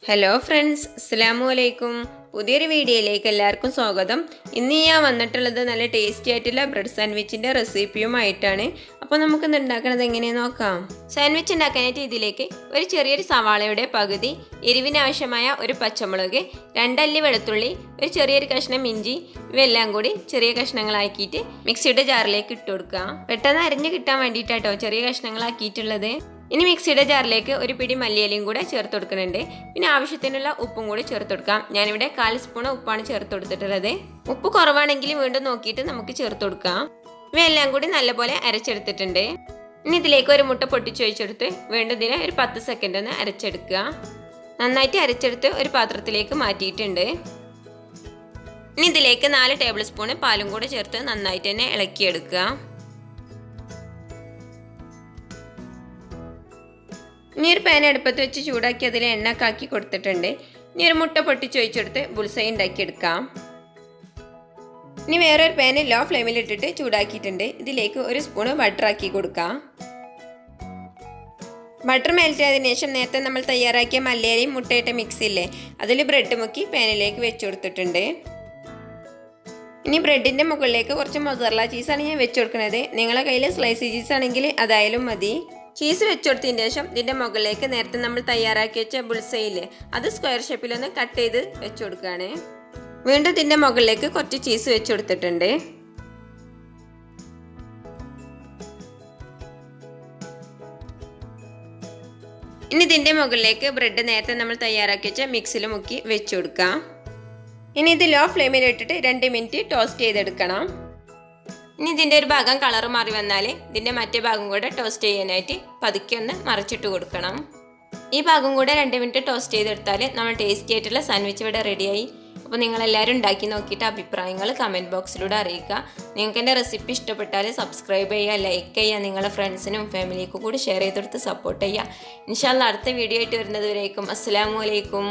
Hello friends, അസ്സലാമു അലൈക്കും. പുതിയൊരു വീഡിയോയിലേക്ക് എല്ലാവർക്കും സ്വാഗതം. ഇന്ന് ഞാൻ വന്നിട്ടുള്ളത് നല്ല ടേസ്റ്റി ആയിട്ടുള്ള ബ്രെഡ് സാൻഡ്വിച്ചിൻ്റെ റെസിപ്പിയുമായിട്ടാണ്. അപ്പോൾ നമുക്കിന്ന് ഉണ്ടാക്കുന്നത് എങ്ങനെയെന്ന് നോക്കാം. സാൻഡ്വിച്ച് ഉണ്ടാക്കാനായിട്ട് ഇതിലേക്ക് ഒരു ചെറിയൊരു സവാളയുടെ പകുതി, എരിവിന് ആവശ്യമായ ഒരു പച്ചമുളക്, 2 അല്ലി വെളുത്തുള്ളി, ഒരു ചെറിയൊരു കഷ്ണം ഇഞ്ചി, ഇവയെല്ലാം കൂടി ചെറിയ കഷ്ണങ്ങളാക്കിയിട്ട് മിക്സിയുടെ ജാറിലേക്ക് ഇട്ട് കൊടുക്കുക. പെട്ടെന്ന് അരിഞ്ഞ് കിട്ടാൻ വേണ്ടിയിട്ടാട്ടോ ചെറിയ കഷ്ണങ്ങളാക്കിയിട്ടുള്ളത്. ഇനി മിക്സിയുടെ ജാറിലേക്ക് ഒരു പിടി മല്ലിയിലയും കൂടെ ചേർത്ത് കൊടുക്കുന്നുണ്ട്. പിന്നെ ആവശ്യത്തിനുള്ള ഉപ്പും കൂടി ചേർത്ത് കൊടുക്കാം. ഞാനിവിടെ 1/4 സ്പൂൺ ഉപ്പാണ് ചേർത്ത് കൊടുത്തിട്ടുള്ളത്. ഉപ്പ് കുറവാണെങ്കിൽ വീണ്ടും നോക്കിയിട്ട് നമുക്ക് ചേർത്ത് കൊടുക്കാം. ഇവയെല്ലാം കൂടി നല്ലപോലെ അരച്ചെടുത്തിട്ടുണ്ട്. ഇനി ഇതിലേക്ക് ഒരു മുട്ട പൊട്ടിച്ചൊഴിച്ചെടുത്ത് വീണ്ടും ഇതിനെ ഒരു 10 സെക്കൻഡ് ഒന്ന് അരച്ചെടുക്കുക. നന്നായിട്ട് അരച്ചെടുത്ത് ഒരു പാത്രത്തിലേക്ക് മാറ്റിയിട്ടുണ്ട്. ഇനി ഇതിലേക്ക് 4 ടേബിൾ സ്പൂൺ പാലും കൂടെ ചേർത്ത് നന്നായിട്ട് തന്നെ ഇളക്കിയെടുക്കുക. ഇനി ഒരു പാൻ അടുപ്പത്ത് വെച്ച് ചൂടാക്കി അതിൽ എണ്ണ കാക്കി കൊടുത്തിട്ടുണ്ട്. ഇനി ഒരു മുട്ട പൊട്ടിച്ചൊഴിച്ചെടുത്ത് ബുൾസൈ ഉണ്ടാക്കിയെടുക്കാം. ഇനി വേറൊരു പാന് ലോ ഫ്ലെയിമിൽ ഇട്ടിട്ട് ചൂടാക്കിയിട്ടുണ്ട്. ഇതിലേക്ക് ഒരു സ്പൂണ് ബട്ടർ ആക്കി കൊടുക്കാം. ബട്ടർ മെൽറ്റ് ആയതിനു ശേഷം നേരത്തെ നമ്മൾ തയ്യാറാക്കിയ മല്ലിയിലയും മുട്ടയിട്ട മിക്സ് ഇല്ലേ, അതിൽ ബ്രെഡ് മുക്കി പാനിലേക്ക് വെച്ച് കൊടുത്തിട്ടുണ്ട്. ഇനി ബ്രെഡിൻ്റെ മുകളിലേക്ക് കുറച്ച് മൊസറല്ല ചീസാണ് ഞാൻ വെച്ച് കൊടുക്കുന്നത്. നിങ്ങളുടെ കയ്യിൽ സ്ലൈസി ചീസ് ആണെങ്കിൽ അതായാലും മതി. ചീസ് വെച്ച് കൊടുത്തതിന് ശേഷം ഇതിൻ്റെ മുകളിലേക്ക് നേരത്തെ നമ്മൾ തയ്യാറാക്കി വെച്ച ബുൾസൈയില്ലേ, അത് സ്ക്വയർ ഷേപ്പിലൊന്ന് കട്ട് ചെയ്ത് വെച്ച് കൊടുക്കുകയാണ്. വീണ്ടും ഇതിൻ്റെ മുകളിലേക്ക് കുറച്ച് ചീസ് വെച്ച് കൊടുത്തിട്ടുണ്ട്. ഇനി ഇതിൻ്റെ മുകളിലേക്ക് ബ്രെഡ് നേരത്തെ നമ്മൾ തയ്യാറാക്കി വെച്ച മിക്സിൽ മുക്കി വെച്ച് കൊടുക്കാം. ഇനി ഇത് ലോ ഫ്ലെയിമിൽ ഇട്ടിട്ട് 2 മിനിറ്റ് ടോസ്റ്റ് ചെയ്തെടുക്കണം. ഇനി ഇതിൻ്റെ ഒരു ഭാഗം കളർ മാറി വന്നാൽ ഇതിൻ്റെ മറ്റേ ഭാഗം കൂടെ ടോസ്റ്റ് ചെയ്യാനായിട്ട് പതുക്കെ ഒന്ന് മറിച്ചിട്ട് കൊടുക്കണം. ഈ ഭാഗം കൂടെ 2 മിനിറ്റ് ടോസ്റ്റ് ചെയ്തെടുത്താൽ നമ്മൾ ടേസ്റ്റി ആയിട്ടുള്ള സാൻഡ്വിച്ച് ഇവിടെ റെഡിയായി. അപ്പോൾ നിങ്ങളെല്ലാവരും ഉണ്ടാക്കി നോക്കിയിട്ട് അഭിപ്രായങ്ങൾ കമൻറ്റ് ബോക്സിലൂടെ അറിയിക്കുക. നിങ്ങൾക്ക് എൻ്റെ റെസിപ്പി ഇഷ്ടപ്പെട്ടാൽ സബ്സ്ക്രൈബ് ചെയ്യുക, ലൈക്ക് ചെയ്യുക, നിങ്ങളുടെ ഫ്രണ്ട്സിനും ഫാമിലിക്കും കൂടി ഷെയർ ചെയ്തെടുത്ത് സപ്പോർട്ട് ചെയ്യുക. ഇൻഷാല്ലാ അടുത്ത വീഡിയോ ആയിട്ട് വരുന്നത് വരേക്കും. അസ്സലാമു അലൈക്കും.